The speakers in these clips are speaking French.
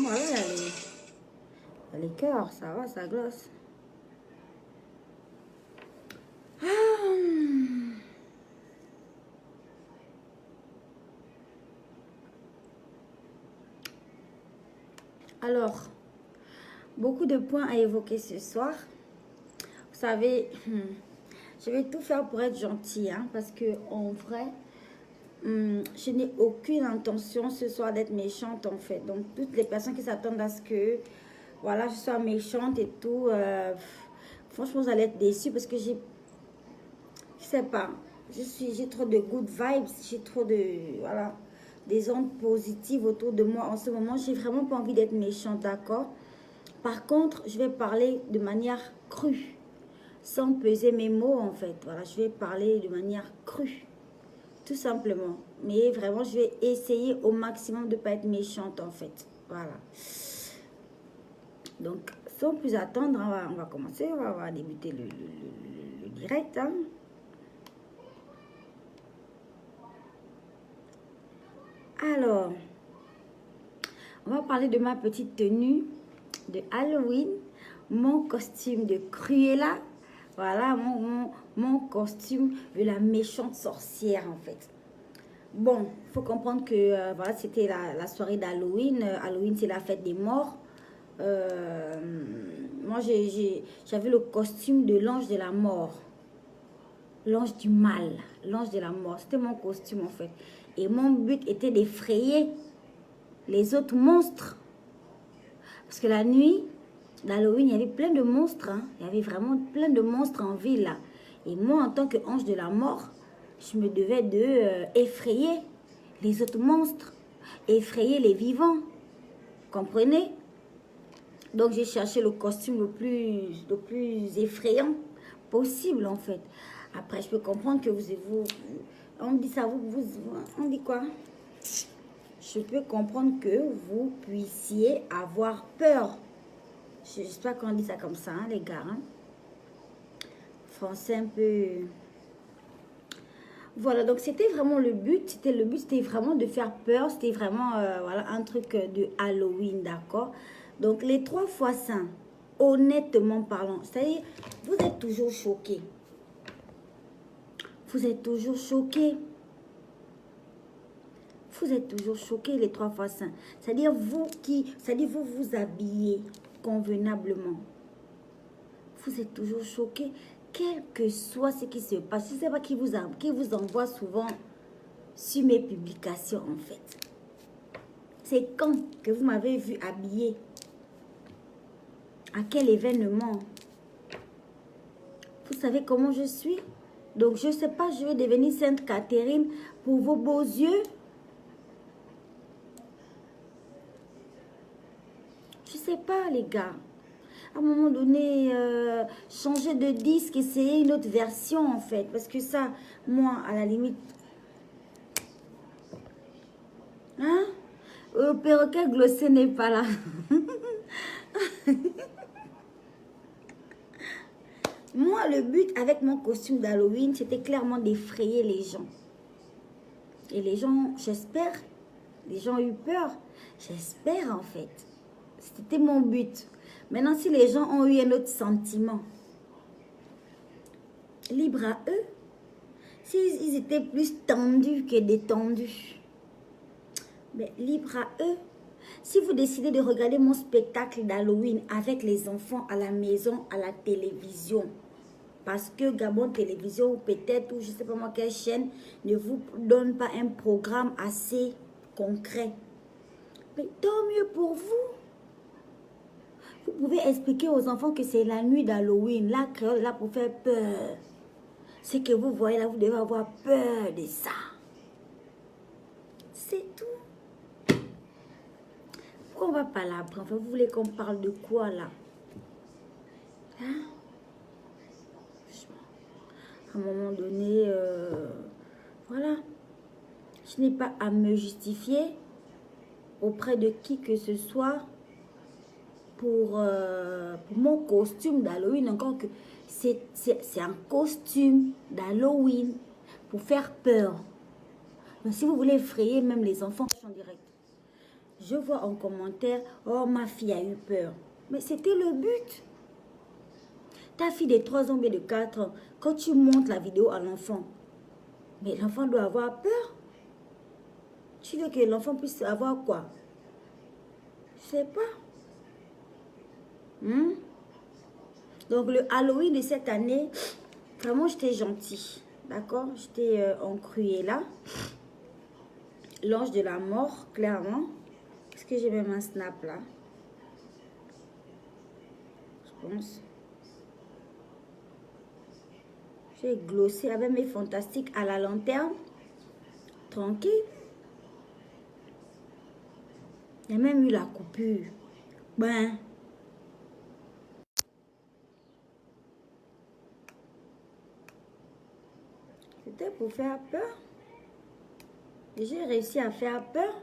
Voilà, les cœurs, ça va, ça glosse. Alors, beaucoup de points à évoquer ce soir. Vous savez, je vais tout faire pour être gentille, hein, parce que en vrai, je n'ai aucune intention ce soir d'être méchante en fait. Donc, toutes les personnes qui s'attendent à ce que, voilà, je sois méchante et tout, franchement, vous allez être déçus parce que je sais pas, j'ai trop de good vibes, j'ai trop de, voilà, des ondes positives autour de moi en ce moment. J'ai vraiment pas envie d'être méchante, d'accord? Par contre, je vais parler de manière crue, sans peser mes mots en fait. Voilà, je vais parler de manière crue, tout simplement. Mais vraiment, je vais essayer au maximum de ne pas être méchante en fait. Voilà. Donc, sans plus attendre, on va commencer, on va débuter le direct. Hein. Alors, on va parler de ma petite tenue de Halloween, mon costume de Cruella. Voilà, mon costume de la méchante sorcière en fait. Bon, il faut comprendre que voilà, c'était la soirée d'Halloween. Halloween, c'est la fête des morts. Moi, j'avais le costume de l'ange de la mort. L'ange du mal, l'ange de la mort. C'était mon costume en fait. Et mon but était d'effrayer les autres monstres. Parce que la nuit d'Halloween, il y avait plein de monstres. Hein. Il y avait vraiment plein de monstres en ville. Là. Et moi, en tant qu'ange de la mort, je me devais d'effrayer les autres monstres. Effrayer les vivants. Comprenez? Donc, j'ai cherché le costume le plus effrayant possible, en fait. Après, je peux comprendre que vous on dit ça, on dit quoi? Je peux comprendre que vous puissiez avoir peur. J'espère qu'on dit ça comme ça, hein, les gars. Hein? Français un peu... Voilà, donc c'était vraiment le but. C'était vraiment de faire peur. C'était vraiment voilà, un truc de Halloween, d'accord? Donc, les 3 fois saints, honnêtement parlant, c'est-à-dire, vous êtes toujours choqués. Vous êtes toujours choqués. Vous êtes toujours choqués, les 3 fois saints. C'est-à-dire, vous vous habillez convenablement. Vous êtes toujours choqués, quel que soit ce qui se passe. Je ne sais pas qui vous envoie souvent sur mes publications, en fait. C'est quand que vous m'avez vu habillée? À quel événement? Vous savez comment je suis? Donc, je ne sais pas, je vais devenir Sainte Catherine pour vos beaux yeux. Je ne sais pas, les gars. À un moment donné, changer de disque, essayer une autre version, en fait. Parce que ça, moi, à la limite... Hein? Le perroquet glossé n'est pas là. Moi, le but avec mon costume d'Halloween, c'était clairement d'effrayer les gens. Et les gens, j'espère, les gens ont eu peur. J'espère, en fait. C'était mon but. Maintenant, si les gens ont eu un autre sentiment, libre à eux. S'ils étaient plus tendus que détendus, mais libre à eux. Si vous décidez de regarder mon spectacle d'Halloween avec les enfants à la maison, à la télévision, parce que Gabon Télévision ou peut-être, ou je ne sais pas moi quelle chaîne, ne vous donne pas un programme assez concret. Mais tant mieux pour vous. Vous pouvez expliquer aux enfants que c'est la nuit d'Halloween. La créole est là pour faire peur. Ce que vous voyez là, vous devez avoir peur de ça. C'est tout. Pourquoi on va pas là après? Enfin, vous voulez qu'on parle de quoi là? Hein? À un moment donné, voilà. Je n'ai pas à me justifier auprès de qui que ce soit pour mon costume d'Halloween. Encore que c'est un costume d'Halloween pour faire peur. Mais si vous voulez effrayer même les enfants en direct, Je vois en commentaire, oh, ma fille a eu peur. Mais c'était le but. Ta fille de 3 ans et de 4 ans, quand tu montres la vidéo à l'enfant, mais l'enfant doit avoir peur. Tu veux que l'enfant puisse avoir quoi? Je sais pas. Donc, le Halloween de cette année, vraiment, j'étais gentille. D'accord? J'étais en Cruella. L'ange de la mort, clairement. Est-ce que j'ai même un snap là? Je pense. J'ai glossé avec mes fantastiques à la lanterne. Tranquille. Il y a même eu la coupure. Ben. C'était pour faire peur. Et j'ai réussi à faire peur.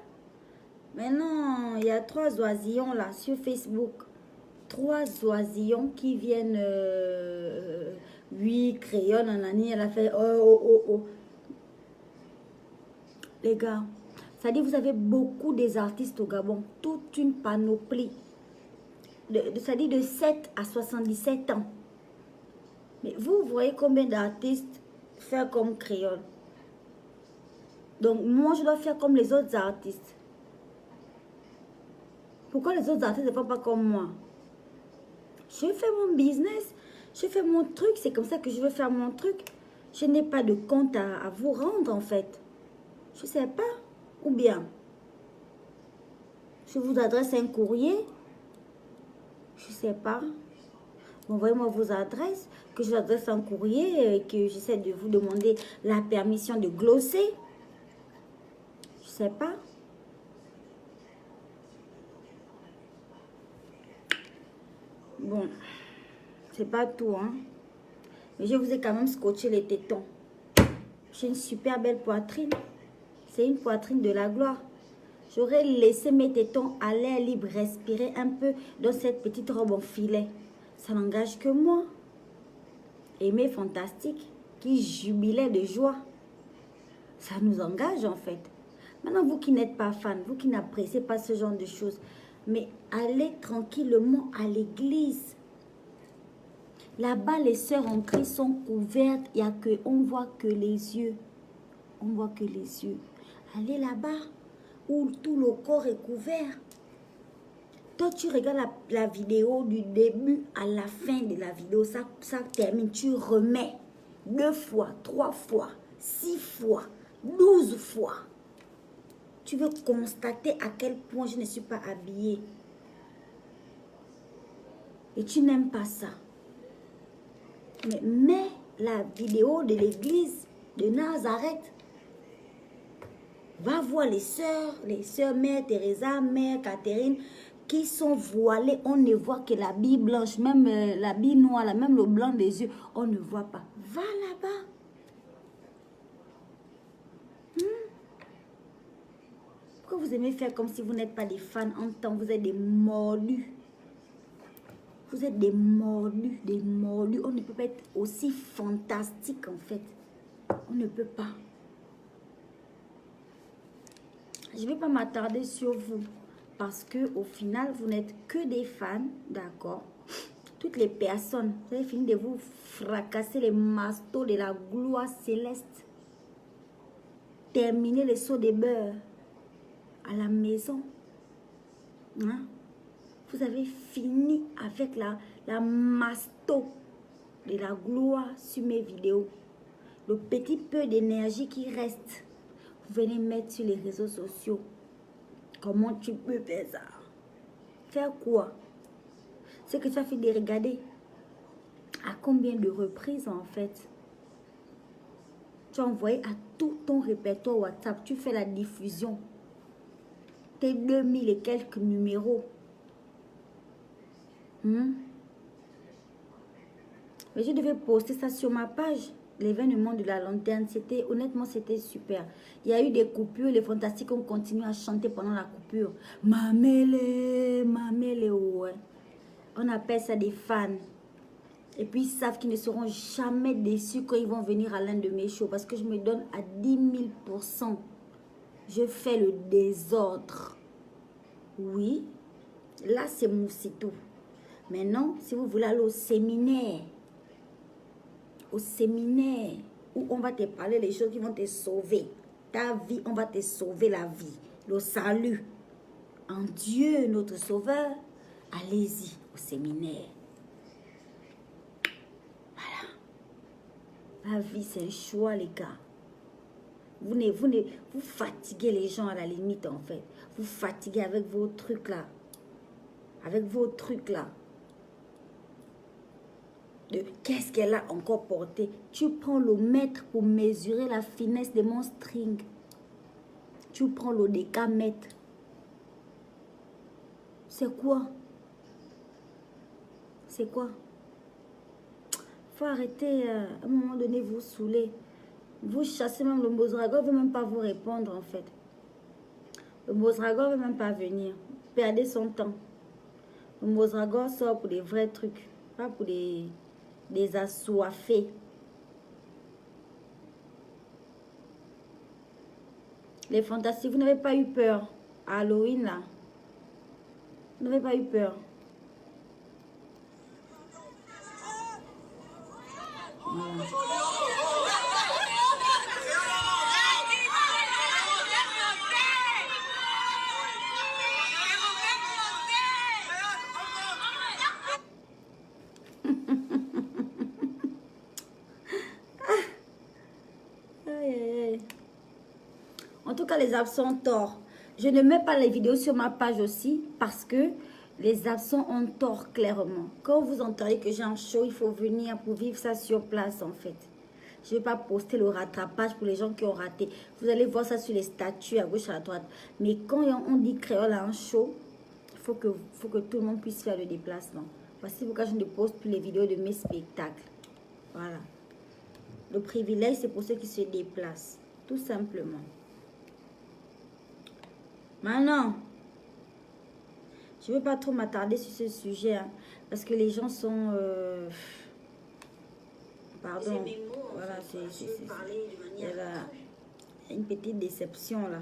Maintenant, il y a 3 oisillons là sur Facebook. 3 oisillons qui viennent... oui, crayon, nanani, elle a fait... Oh. Les gars, ça dit vous avez beaucoup des artistes au Gabon. Toute une panoplie. Ça dit de 7 à 77 ans. Mais vous voyez combien d'artistes faire comme crayon. Donc, moi, je dois faire comme les autres artistes. Pourquoi les autres artistes ne font pas comme moi? Je fais mon business. Je fais mon truc. C'est comme ça que je veux faire mon truc. Je n'ai pas de compte à vous rendre, en fait. Je ne sais pas. Ou bien, je vous adresse un courrier. Je ne sais pas. Envoyez-moi vos adresses. Que je vous adresse un courrier. Et que j'essaie de vous demander la permission de glosser. Je ne sais pas. Bon, c'est pas tout, hein. Mais je vous ai quand même scotché les tétons. J'ai une super belle poitrine. C'est une poitrine de la gloire. J'aurais laissé mes tétons à l'air libre respirer un peu dans cette petite robe en filet. Ça n'engage que moi. Et mes fantastiques qui jubilaient de joie. Ça nous engage en fait. Maintenant, vous qui n'êtes pas fan, vous qui n'appréciez pas ce genre de choses, mais allez tranquillement à l'église. Là-bas, les sœurs en Christ sont couvertes. Il y a que, on voit que les yeux. On voit que les yeux. Allez là-bas, où tout le corps est couvert. Toi, tu regardes la vidéo du début à la fin de la vidéo. Ça termine. Tu remets 2 fois, 3 fois, 6 fois, 12 fois. Tu veux constater à quel point je ne suis pas habillée. Et tu n'aimes pas ça. Mais mets la vidéo de l'église de Nazareth. Va voir les sœurs Mère Teresa, Mère Catherine, qui sont voilées. On ne voit que la bille blanche, même la bille noire, même le blanc des yeux. On ne voit pas. Va là-bas. Pourquoi vous aimez faire comme si vous n'êtes pas des fans en temps? Vous êtes des mordus. Vous êtes des mordus, des mordus. On ne peut pas être aussi fantastique en fait. On ne peut pas. Je ne vais pas m'attarder sur vous. Parce que au final, vous n'êtes que des fans, d'accord? Toutes les personnes, vous avez fini de vous fracasser les mastos de la gloire céleste. Terminer les seaux de beurre à la maison. Hein? Vous avez fini avec la masto de la gloire sur mes vidéos. Le petit peu d'énergie qui reste, vous venez mettre sur les réseaux sociaux. Comment tu peux faire ça? Faire quoi? C'est que tu as fait de regarder. À combien de reprises en fait? Tu as envoyé à tout ton répertoire WhatsApp. Tu fais la diffusion. Tes 2000 et quelques numéros. Mais je devais poster ça sur ma page. L'événement de la lanterne, honnêtement, c'était super. Il y a eu des coupures, les fantastiques ont continué à chanter pendant la coupure. Mamele, mamele, ouais. On appelle ça des fans. Et puis ils savent qu'ils ne seront jamais déçus quand ils vont venir à l'un de mes shows. Parce que je me donne à 10 000%. Je fais le désordre. Oui, là c'est Moussito. Maintenant, si vous voulez aller au séminaire où on va te parler les choses qui vont te sauver, ta vie, on va te sauver la vie, le salut, en Dieu notre sauveur, allez-y au séminaire. Voilà. La vie, c'est un choix, les gars. Vous fatiguez les gens à la limite, en fait. Vous fatiguez avec vos trucs là. Avec vos trucs là. Qu'est-ce qu'elle a encore porté? Tu prends le mètre pour mesurer la finesse de mon string. Tu prends le décamètre. C'est quoi? C'est quoi? Faut arrêter à un moment donné vous saouler. Vous chassez même le Mozragon, ne veut même pas vous répondre en fait. Le Mozragon ne veut même pas venir. Perdez son temps. Le Mozragon sort pour des vrais trucs, pas pour des assoiffés. Les fantastiques, vous n'avez pas eu peur à Halloween là? Vous n'avez pas eu peur? Voilà. En tout cas, les absents ont tort. Je ne mets pas les vidéos sur ma page aussi parce que les absents ont tort clairement. Quand vous entendez que j'ai un show, il faut venir pour vivre ça sur place en fait. Je ne vais pas poster le rattrapage pour les gens qui ont raté. Vous allez voir ça sur les statuts à gauche à droite. Mais quand on dit créole à un show, il faut que tout le monde puisse faire le déplacement. Voici pourquoi je ne poste plus les vidéos de mes spectacles. Voilà. Le privilège, c'est pour ceux qui se déplacent. Tout simplement. Maintenant, je ne veux pas trop m'attarder sur ce sujet. Hein, parce que les gens sont... pardon. Voilà, il y a une petite déception là.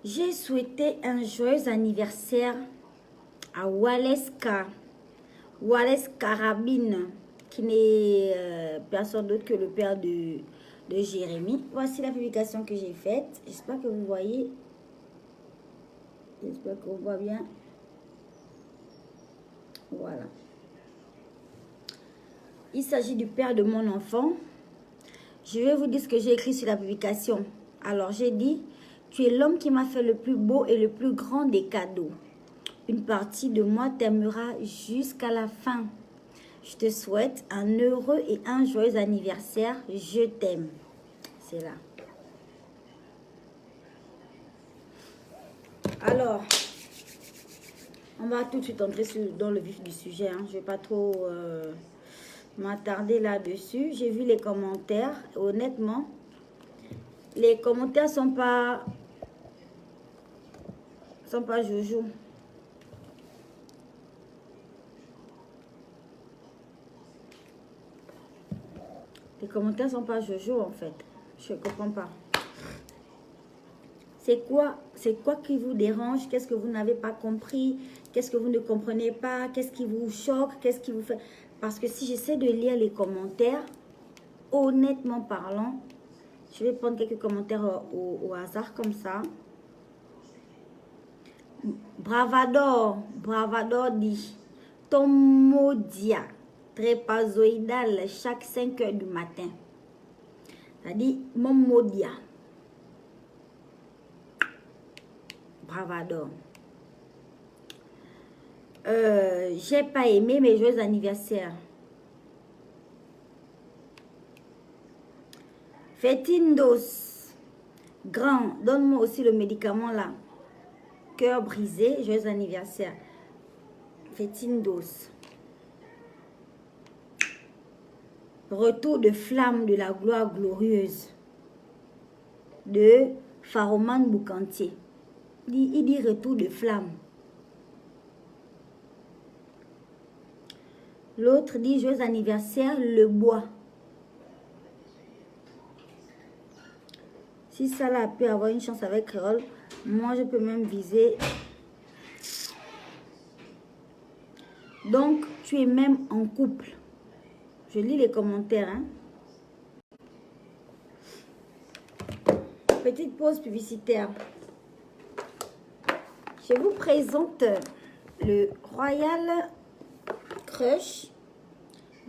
J'ai souhaité un joyeux anniversaire à Wallace Carabine, qui n'est personne d'autre que le père de Jérémy. Voici la publication que j'ai faite. J'espère que vous voyez. J'espère qu'on voit bien. Voilà. Il s'agit du père de mon enfant. Je vais vous dire ce que j'ai écrit sur la publication. Alors, j'ai dit, tu es l'homme qui m'a fait le plus beau et le plus grand des cadeaux. Une partie de moi t'aimera jusqu'à la fin. Je te souhaite un heureux et un joyeux anniversaire. Je t'aime. C'est là. Alors, on va tout de suite entrer dans le vif du sujet. Hein. Je ne vais pas trop m'attarder là-dessus. J'ai vu les commentaires. Honnêtement, les commentaires sont pas joujou. Les commentaires sont pas jojo en fait. Je ne comprends pas. C'est quoi qui vous dérange? Qu'est-ce que vous n'avez pas compris? Qu'est-ce que vous ne comprenez pas? Qu'est-ce qui vous choque? Qu'est-ce qui vous fait? Parce que si j'essaie de lire les commentaires, honnêtement parlant, je vais prendre quelques commentaires au hasard comme ça. Bravador dit, ton modia trépazoïdal chaque 5 heures du matin. Ça dit, mon modia. Bravador. J'ai pas aimé mes joyeux anniversaires. Fetindos. Grand, donne-moi aussi le médicament là. Cœur brisé, joyeux anniversaire. Fetindos. Retour de flamme de la gloire glorieuse. De Faroman Boukantier. Il dit retour de flamme. L'autre dit joyeux anniversaire, le bois. Si ça là peut avoir une chance avec Créole, moi je peux même viser. Donc, tu es même en couple. Je lis les commentaires. Hein. Petite pause publicitaire. Je vous présente le Royal Crush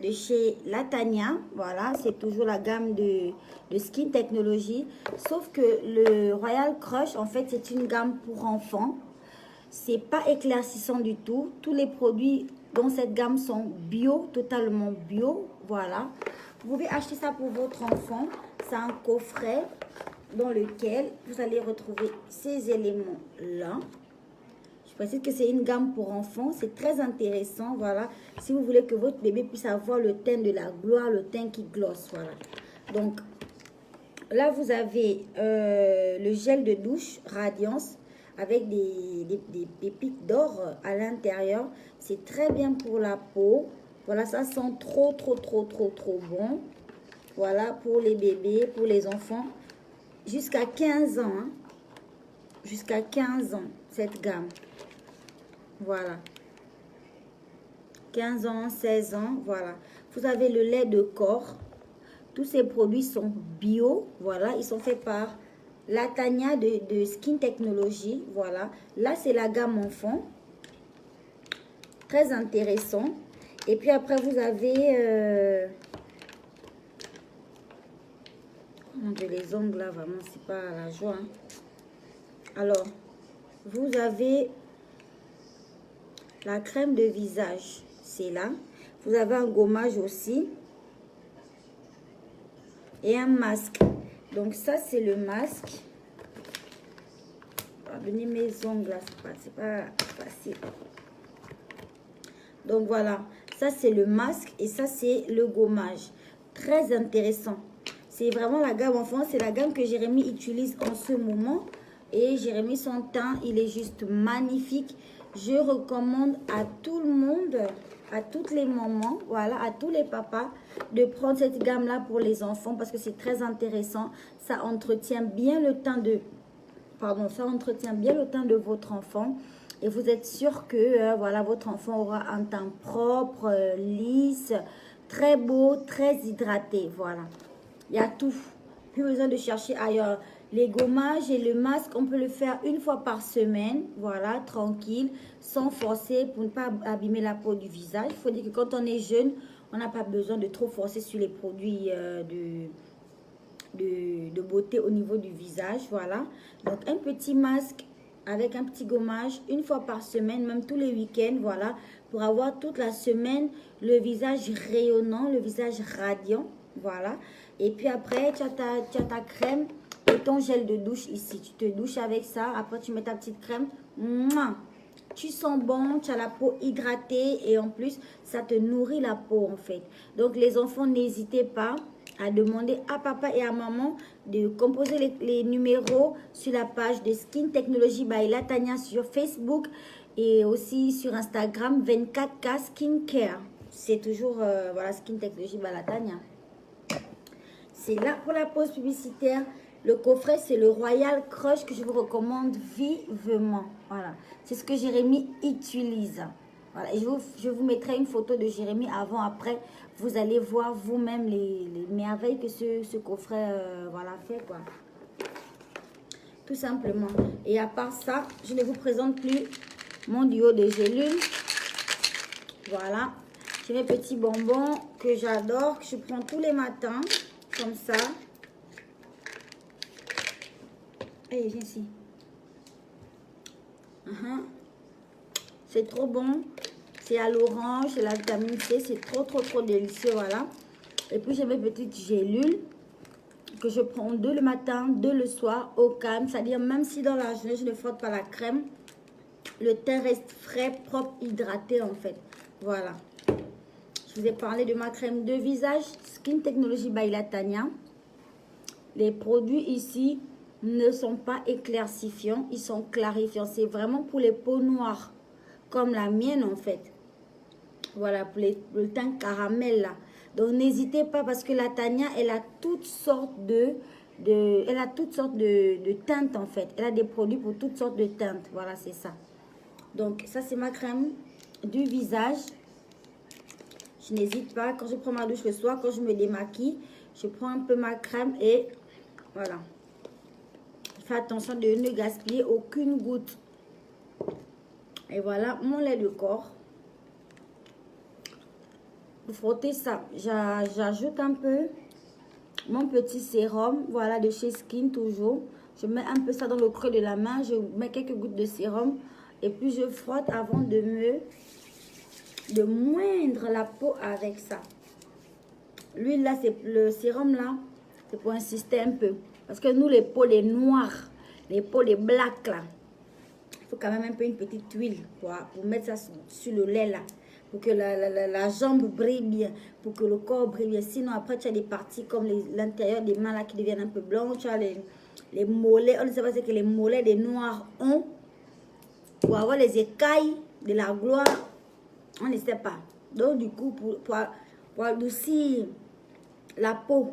de chez Latanya. Voilà, c'est toujours la gamme de Skin Technology. Sauf que le Royal Crush, en fait, c'est une gamme pour enfants. C'est pas éclaircissant du tout. Tous les produits dans cette gamme sont bio, totalement bio. Voilà. Vous pouvez acheter ça pour votre enfant. C'est un coffret dans lequel vous allez retrouver ces éléments-là. Je précise que c'est une gamme pour enfants. C'est très intéressant. Voilà. Si vous voulez que votre bébé puisse avoir le teint de la gloire, le teint qui glosse. Voilà. Donc, là, vous avez le gel de douche Radiance avec des pépites d'or à l'intérieur. C'est très bien pour la peau. Voilà, ça sent trop bon. Voilà, pour les bébés, pour les enfants. Jusqu'à 15 ans. Hein. Jusqu'à 15 ans, cette gamme. Voilà. 15 ans, 16 ans, voilà. Vous avez le lait de corps. Tous ces produits sont bio. Voilà, ils sont faits par Latanya de Skin Technology. Voilà. Là, c'est la gamme enfant. Très intéressant. Et puis après, vous avez... Mon Dieu, les ongles là, vraiment, c'est pas la joie. Hein. Alors, vous avez la crème de visage. C'est là. Vous avez un gommage aussi. Et un masque. Donc ça, c'est le masque. Pardonnez mes ongles là, c'est pas facile. Donc voilà, ça c'est le masque et ça c'est le gommage. Très intéressant. C'est vraiment la gamme enfant, c'est la gamme que Jérémy utilise en ce moment. Et Jérémy, son teint, il est juste magnifique. Je recommande à tout le monde, à toutes les mamans, voilà, à tous les papas, de prendre cette gamme-là pour les enfants parce que c'est très intéressant. Ça entretient bien le teint de... Pardon, ça entretient bien le teint de votre enfant. Et vous êtes sûr que voilà, votre enfant aura un teint propre, lisse, très beau, très hydraté. Voilà. Il y a tout. Plus besoin de chercher ailleurs. Les gommages et le masque, on peut le faire une fois par semaine. Voilà, tranquille, sans forcer pour ne pas abîmer la peau du visage. Il faut dire que quand on est jeune, on n'a pas besoin de trop forcer sur les produits de beauté au niveau du visage. Voilà. Donc, un petit masque avec un petit gommage une fois par semaine, même tous les week-ends. Voilà. Pour avoir toute la semaine le visage rayonnant, le visage radiant. Voilà. Et puis après, tu as ta crème et ton gel de douche ici. Tu te douches avec ça. Après, tu mets ta petite crème. Mouah! Tu sens bon, tu as la peau hydratée et en plus, ça te nourrit la peau en fait. Donc, les enfants, n'hésitez pas à demander à papa et à maman de composer les numéros sur la page de Skin Technology by Latanya sur Facebook et aussi sur Instagram 24K Skincare. C'est toujours voilà, Skin Technology by Latanya. C'est là pour la pause publicitaire. Le coffret, c'est le Royal Crush que je vous recommande vivement. Voilà. C'est ce que Jérémy utilise. Voilà. Et je vous mettrai une photo de Jérémy avant, après. Vous allez voir vous-même les merveilles que ce coffret voilà, fait. Quoi. Tout simplement. Et à part ça, je ne vous présente plus mon duo de gélules. Voilà. J'ai mes petits bonbons que j'adore, que je prends tous les matins. Comme ça. Allez, viens ici. C'est trop bon. C'est à l'orange, c'est la vitamine C. C'est trop délicieux, voilà. Et puis, j'ai mes petites gélules que je prends 2 le matin, 2 le soir, au calme. C'est-à-dire, même si dans la journée, je ne frotte pas la crème, le teint reste frais, propre, hydraté, en fait. Voilà. Je vous ai parlé de ma crème de visage Skin Technology by Latanya. Les produits ici ne sont pas éclaircifiants, ils sont clarifiants. C'est vraiment pour les peaux noires, comme la mienne en fait. Voilà, pour le teint caramel là. Donc n'hésitez pas parce que Latanya, elle a toutes sortes de Elle a toutes sortes de teintes en fait. Elle a des produits pour toutes sortes de teintes. Voilà, c'est ça. Donc, ça, c'est ma crème du visage. Je n'hésite pas. Quand je prends ma douche le soir, quand je me démaquille, je prends un peu ma crème et voilà. Fais attention de ne gaspiller aucune goutte. Et voilà mon lait de corps. Pour frotter ça, j'ajoute un peu mon petit sérum. Voilà, de chez Skin toujours. Je mets un peu ça dans le creux de la main. Je mets quelques gouttes de sérum. Et puis je frotte avant de moindre la peau avec ça. L'huile là, c'est le sérum là. C'est pour insister un peu. Parce que nous, les peaux, les noirs, les peaux, les blacks là, il faut quand même un peu une petite huile pour mettre ça sur le lait là. Pour que la jambe brille bien, pour que le corps brille bien. Sinon, après, tu as des parties comme l'intérieur des mains là qui deviennent un peu blanches. Tu as les mollets. On ne sait pas ce que les mollets des noirs ont. Pour avoir les écailles de la gloire, on ne sait pas. Donc, du coup, pour adoucir la peau,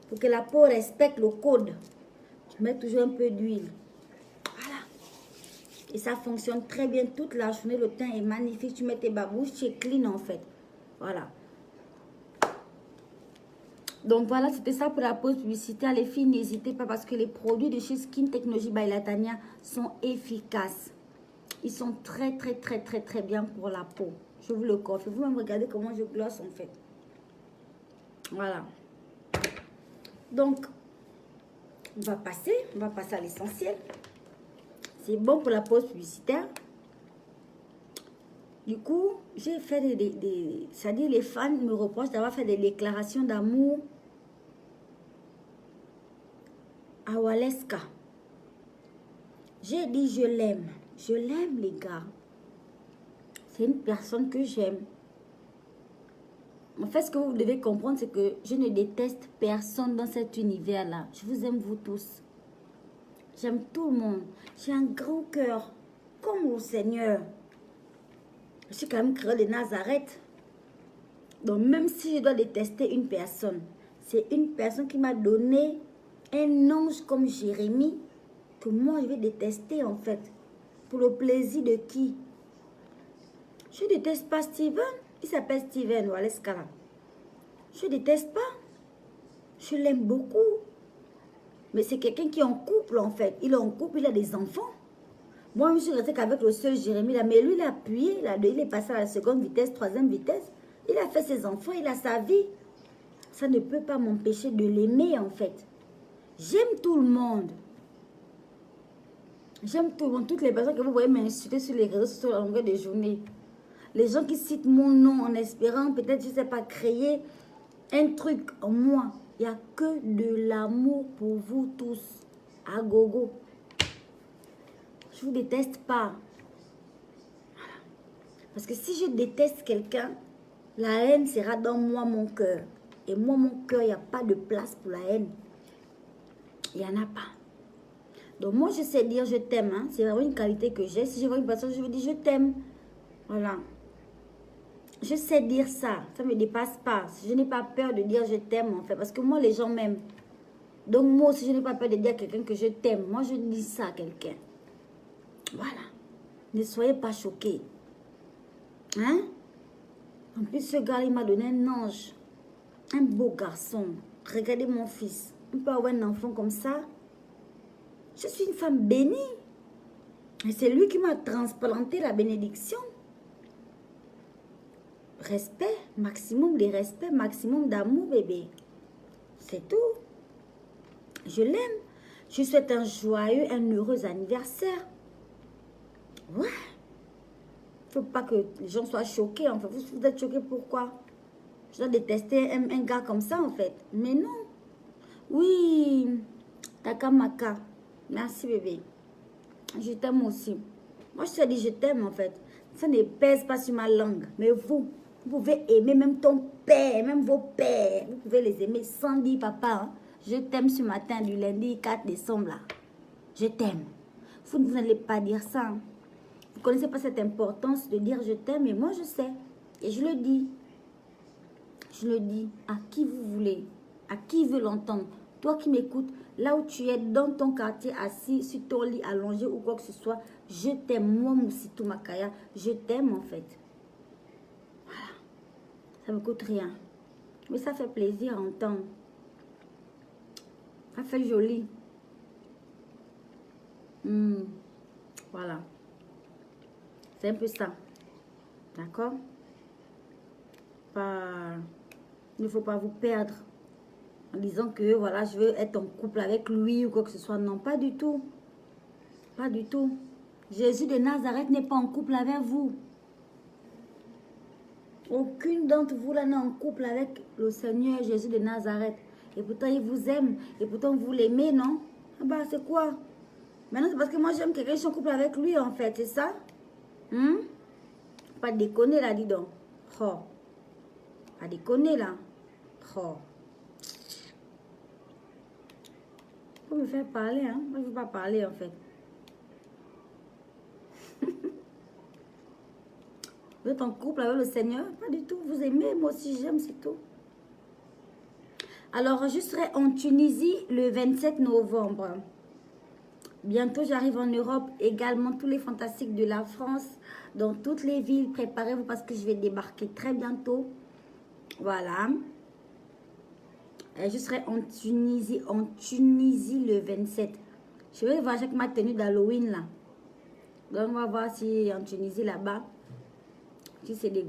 pour que la peau respecte le code, tu mets toujours un peu d'huile. Voilà. Et ça fonctionne très bien toute la journée. Le teint est magnifique. Tu mets tes babouches, tu es clean en fait. Voilà. Donc voilà, c'était ça pour la pause publicitaire. Les filles, n'hésitez pas parce que les produits de chez Skin Technology by Latanya sont efficaces. Ils sont très bien pour la peau. Je vous le confie. Vous-même regardez comment je glosse en fait. Voilà. Donc, on va passer à l'essentiel. C'est bon pour la pause publicitaire. Du coup, j'ai fait c'est-à-dire les fans me reprochent d'avoir fait des déclarations d'amour à Waleska. J'ai dit je l'aime. Je l'aime les gars. C'est une personne que j'aime. En fait, ce que vous devez comprendre, c'est que je ne déteste personne dans cet univers-là. Je vous aime vous tous. J'aime tout le monde. J'ai un grand cœur, comme au Seigneur. Je suis quand même créée de Nazareth. Donc, même si je dois détester une personne, c'est une personne qui m'a donné un ange comme Jérémie, que moi, je vais détester, en fait. Pour le plaisir de qui? Je ne déteste pas Steven. Il s'appelle Steven Waleska. Je ne déteste pas. Je l'aime beaucoup. Mais c'est quelqu'un qui est en couple, en fait. Il est en couple, il a des enfants. Moi, je suis restée qu'avec le seul Jérémie là. Mais lui, il a appuyé. Il est passé à la seconde vitesse, troisième vitesse. Il a fait ses enfants, il a sa vie. Ça ne peut pas m'empêcher de l'aimer, en fait. J'aime tout le monde. J'aime tout le monde. Toutes les personnes que vous voyez m'insulter sur les réseaux sociaux à la longueur des journées. Les gens qui citent mon nom en espérant peut-être, je ne sais pas, créer un truc en moi. Il n'y a que de l'amour pour vous tous. À gogo. Je ne vous déteste pas. Parce que si je déteste quelqu'un, la haine sera dans moi, mon cœur. Et moi, mon cœur, il n'y a pas de place pour la haine. Il n'y en a pas. Donc moi, je sais dire je t'aime. Hein. C'est vraiment une qualité que j'ai. Si je vois une personne, je veux dire je t'aime. Voilà. Je sais dire ça. Ça ne me dépasse pas. Je n'ai pas peur de dire je t'aime, en fait. Parce que moi, les gens m'aiment. Donc moi aussi, je n'ai pas peur de dire à quelqu'un que je t'aime. Moi, je dis ça à quelqu'un. Voilà. Ne soyez pas choqués. Hein? En plus, ce gars, il m'a donné un ange. Un beau garçon. Regardez mon fils. On peut avoir un enfant comme ça. Je suis une femme bénie. Et c'est lui qui m'a transplanté la bénédiction. Respect, maximum de respect, maximum d'amour, bébé. C'est tout. Je l'aime. Je souhaite un joyeux, un heureux anniversaire. Ouais. Il ne faut pas que les gens soient choqués. En fait. Vous êtes choqués pourquoi? Je dois détester un gars comme ça, en fait. Mais non. Oui. Takamaka. Merci, bébé. Je t'aime aussi. Moi, je te dis je t'aime, en fait. Ça ne pèse pas sur ma langue. Mais vous pouvez aimer même ton père, même vos pères. Vous pouvez les aimer sans dire papa. Hein. Je t'aime ce matin du lundi 4 décembre, là. Je t'aime. Vous n'allez pas dire ça. Hein. Vous ne connaissez pas cette importance de dire je t'aime. Et moi, je sais. Et je le dis. Je le dis à qui vous voulez. À qui veut l'entendre. Toi qui m'écoutes, là où tu es, dans ton quartier, assis, sur ton lit, allongé ou quoi que ce soit, je t'aime. Moi, Moussitou Makaya, je t'aime en fait. Voilà. Ça ne me coûte rien. Mais ça fait plaisir à entendre. Ça fait joli. Voilà. C'est un peu ça. D'accord? Il ne faut pas vous perdre en disant que voilà, je veux être en couple avec lui ou quoi que ce soit. Non, pas du tout. Pas du tout. Jésus de Nazareth n'est pas en couple avec vous. Aucune d'entre vous là n'est en couple avec le Seigneur Jésus de Nazareth. Et pourtant, il vous aime. Et pourtant, vous l'aimez, non? Ah bah, c'est quoi? Maintenant, c'est parce que moi, j'aime quelqu'un, je suis en couple avec lui, en fait. C'est ça? Pas déconner, là, dis donc. Oh. Pas déconner, là. Oh. Faut me faire parler, hein. Moi, je ne veux pas parler, en fait. Vous êtes en couple avec le Seigneur? Pas du tout. Vous aimez, moi aussi, j'aime, c'est tout. Alors, je serai en Tunisie le 27 novembre. Bientôt, j'arrive en Europe. Également, tous les fantastiques de la France. Dans toutes les villes, préparez-vous parce que je vais débarquer très bientôt. Voilà. Je serai en Tunisie le 27. Je vais voir avec ma tenue d'Halloween là. Donc, on va voir si en Tunisie là-bas, si c'est des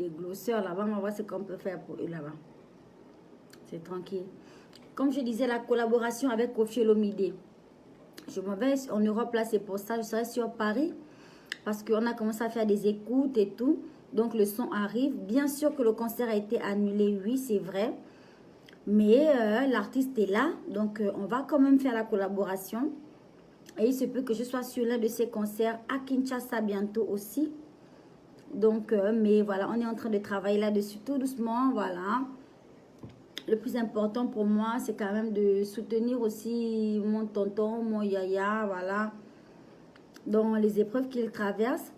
glosseurs là-bas, on va voir ce qu'on peut faire pour eux là-bas. C'est tranquille. Comme je disais, la collaboration avec Koffi Olomide. Je m'en vais en Europe là, c'est pour ça. Je serai sur Paris parce qu'on a commencé à faire des écoutes et tout. Donc, le son arrive. Bien sûr que le concert a été annulé, oui, c'est vrai. Mais l'artiste est là. Donc, on va quand même faire la collaboration. Et il se peut que je sois sur l'un de ces concerts à Kinshasa bientôt aussi. Donc, mais voilà, on est en train de travailler là-dessus tout doucement. Voilà. Le plus important pour moi, c'est quand même de soutenir aussi mon tonton, mon yaya, voilà, dans les épreuves qu'il traverse.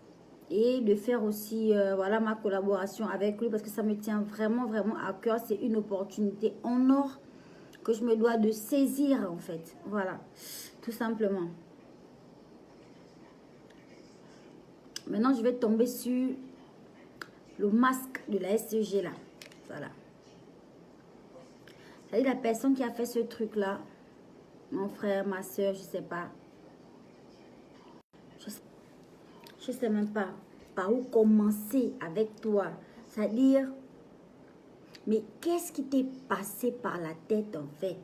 Et de faire aussi, voilà, ma collaboration avec lui parce que ça me tient vraiment, vraiment à cœur. C'est une opportunité en or que je me dois de saisir, en fait. Voilà, tout simplement. Maintenant, je vais tomber sur le masque de la SEG, là. Voilà. C'est la personne qui a fait ce truc-là. Mon frère, ma soeur, je sais pas. Je sais même pas par où commencer avec toi. C'est-à-dire, mais qu'est-ce qui t'est passé par la tête en fait?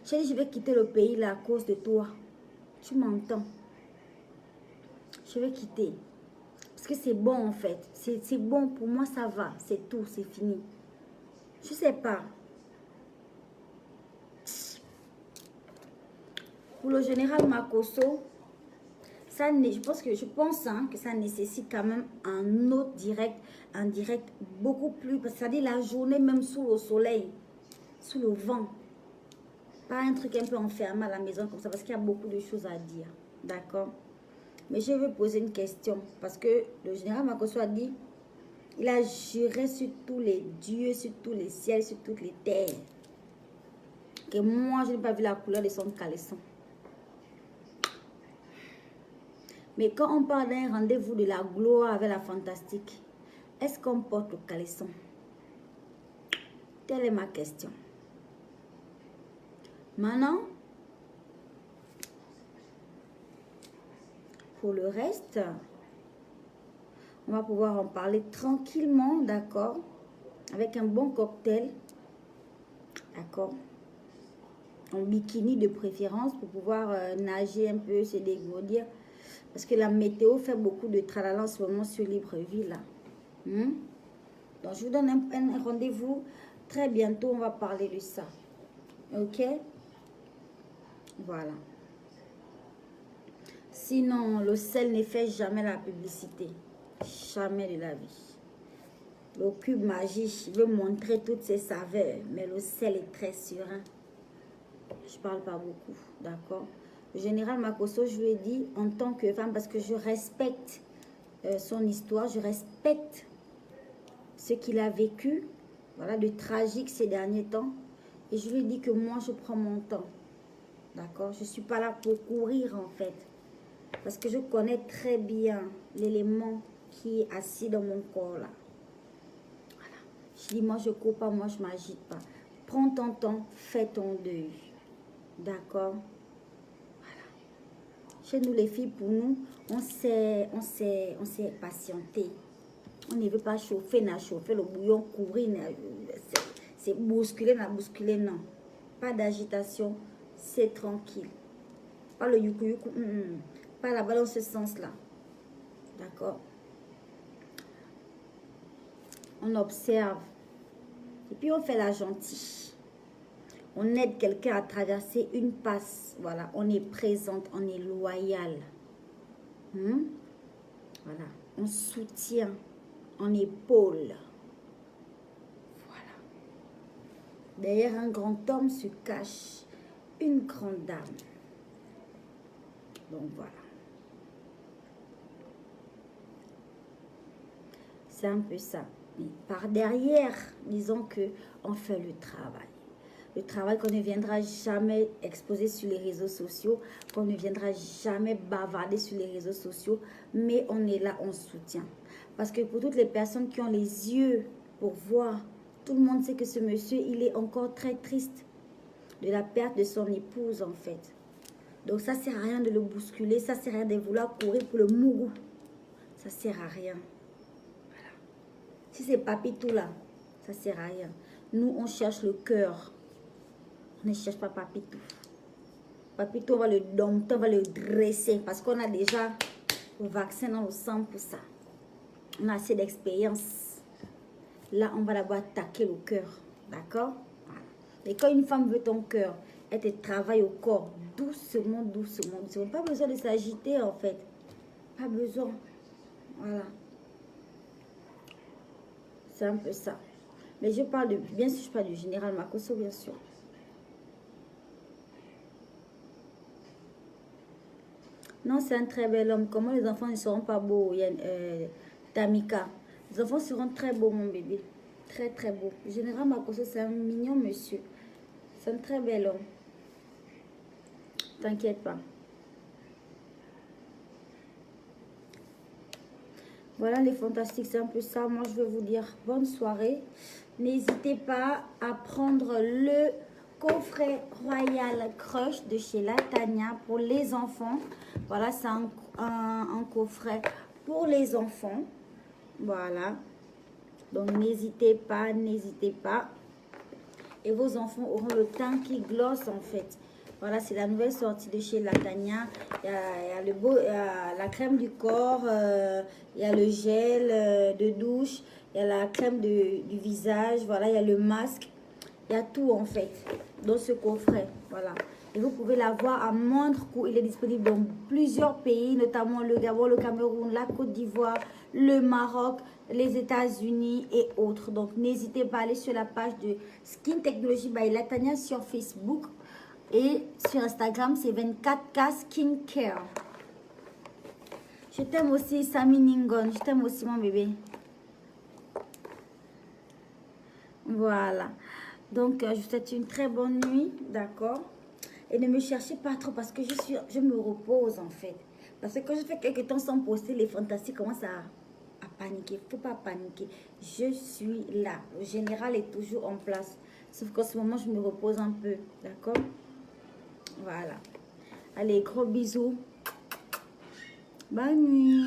J'ai dit, je vais quitter le pays là à cause de toi. Tu m'entends? Je vais quitter. Parce que c'est bon en fait. C'est bon pour moi, ça va. C'est tout, c'est fini. Je sais pas. Pour le général Makosso, je pense hein, que ça nécessite quand même un autre direct, un direct beaucoup plus, c'est-à-dire la journée même sous le soleil, sous le vent. Pas un truc un peu enfermé à la maison comme ça, parce qu'il y a beaucoup de choses à dire. D'accord? Mais je veux poser une question, parce que le général Makosso a dit, il a juré sur tous les dieux, sur tous les ciels, sur toutes les terres, que moi, je n'ai pas vu la couleur de son caleçon. Mais quand on parle d'un rendez-vous de la gloire avec la fantastique, est-ce qu'on porte le caleçon? Telle est ma question. Maintenant, pour le reste, on va pouvoir en parler tranquillement, d'accord? Avec un bon cocktail, d'accord? En bikini de préférence pour pouvoir nager un peu, se dégourdir. Parce que la météo fait beaucoup de tralala en ce moment sur Libreville. Là. Donc, je vous donne un rendez-vous très bientôt. On va parler de ça. Ok? Voilà. Sinon, le sel ne fait jamais la publicité. Jamais de la vie. Le cube magique veut montrer toutes ses saveurs. Mais le sel est très serein. Je parle pas beaucoup. D'accord? Le général Makosso, je lui ai dit en tant que femme, parce que je respecte son histoire, je respecte ce qu'il a vécu. voilà, de tragique ces derniers temps. Et je lui ai dit que moi, je prends mon temps. D'accord? Je ne suis pas là pour courir, en fait. Parce que je connais très bien l'élément qui est assis dans mon corps, là. Voilà. Je dis, moi, je ne cours pas, moi, je ne m'agite pas. Prends ton temps, fais ton deuil. D'accord? Voilà. Chez nous, les filles, pour nous, on s'est patienté. On ne veut pas chauffer, le bouillon, courir, c'est bousculer, non. Pas d'agitation, c'est tranquille. Pas le yuku yuku, pas là-bas dans ce sens-là. D'accord? On observe. Et puis on fait la gentille. On aide quelqu'un à traverser une passe. Voilà, on est présente, on est loyal. Voilà, on soutient, on épaule. Voilà. Derrière un grand homme se cache une grande dame. Donc voilà. C'est un peu ça. Mais par derrière, disons que on fait le travail. Le travail qu'on ne viendra jamais exposer sur les réseaux sociaux, qu'on ne viendra jamais bavarder sur les réseaux sociaux, mais on est là, on soutient. Parce que pour toutes les personnes qui ont les yeux pour voir, tout le monde sait que ce monsieur, il est encore très triste de la perte de son épouse, en fait. Donc ça ne sert à rien de le bousculer, ça ne sert à rien de vouloir courir pour le mourou. Ça ne sert à rien. Voilà. Si c'est papitou là, ça ne sert à rien. Nous, on cherche le cœur. On ne cherche pas papitou. Papitou, on va le dompter, on va le dresser. Parce qu'on a déjà le vaccin dans le sang pour ça. On a assez d'expérience. Là, on va d'abord attaquer le cœur. D'accord? Voilà. Et quand une femme veut ton cœur, elle te travaille au corps. Doucement, doucement, doucement. Pas besoin de s'agiter, en fait. Pas besoin. Voilà. C'est un peu ça. Mais je parle de... Bien sûr, je parle du général Makosso, bien sûr. Non, c'est un très bel homme. Comment les enfants ne seront pas beaux, Tamika? Les enfants seront très beaux, mon bébé. Très, très beaux. Le général Makosso, c'est un mignon monsieur. C'est un très bel homme. T'inquiète pas. Voilà les fantastiques, c'est un peu ça. Moi, je vais vous dire bonne soirée. N'hésitez pas à prendre le coffret Royal Crush de chez Latanya pour les enfants. Voilà, c'est un coffret pour les enfants. Voilà. Donc, n'hésitez pas, n'hésitez pas. Et vos enfants auront le teint qui glosse, en fait. Voilà, c'est la nouvelle sortie de chez Latanya. Il y a la crème du corps, il y a le gel de douche, il y a la crème du visage, voilà, il y a le masque. Il y a tout, en fait, dans ce coffret. Voilà. Et vous pouvez l'avoir à moindre coût. Il est disponible dans plusieurs pays, notamment le Gabon, le Cameroun, la Côte d'Ivoire, le Maroc, les États-Unis et autres. Donc, n'hésitez pas à aller sur la page de Skin Technology by Latanya sur Facebook. Et sur Instagram, c'est 24K Skincare. Je t'aime aussi, Sami Ningon. Je t'aime aussi, mon bébé. Voilà. Donc, je vous souhaite une très bonne nuit. D'accord? Et ne me cherchez pas trop parce que je me repose, en fait. Parce que quand je fais quelques temps sans poster, les fantastiques commencent à paniquer. Il ne faut pas paniquer. Je suis là. Le général est toujours en place. Sauf qu'en ce moment, je me repose un peu. D'accord? Voilà. Allez, gros bisous. Bonne nuit.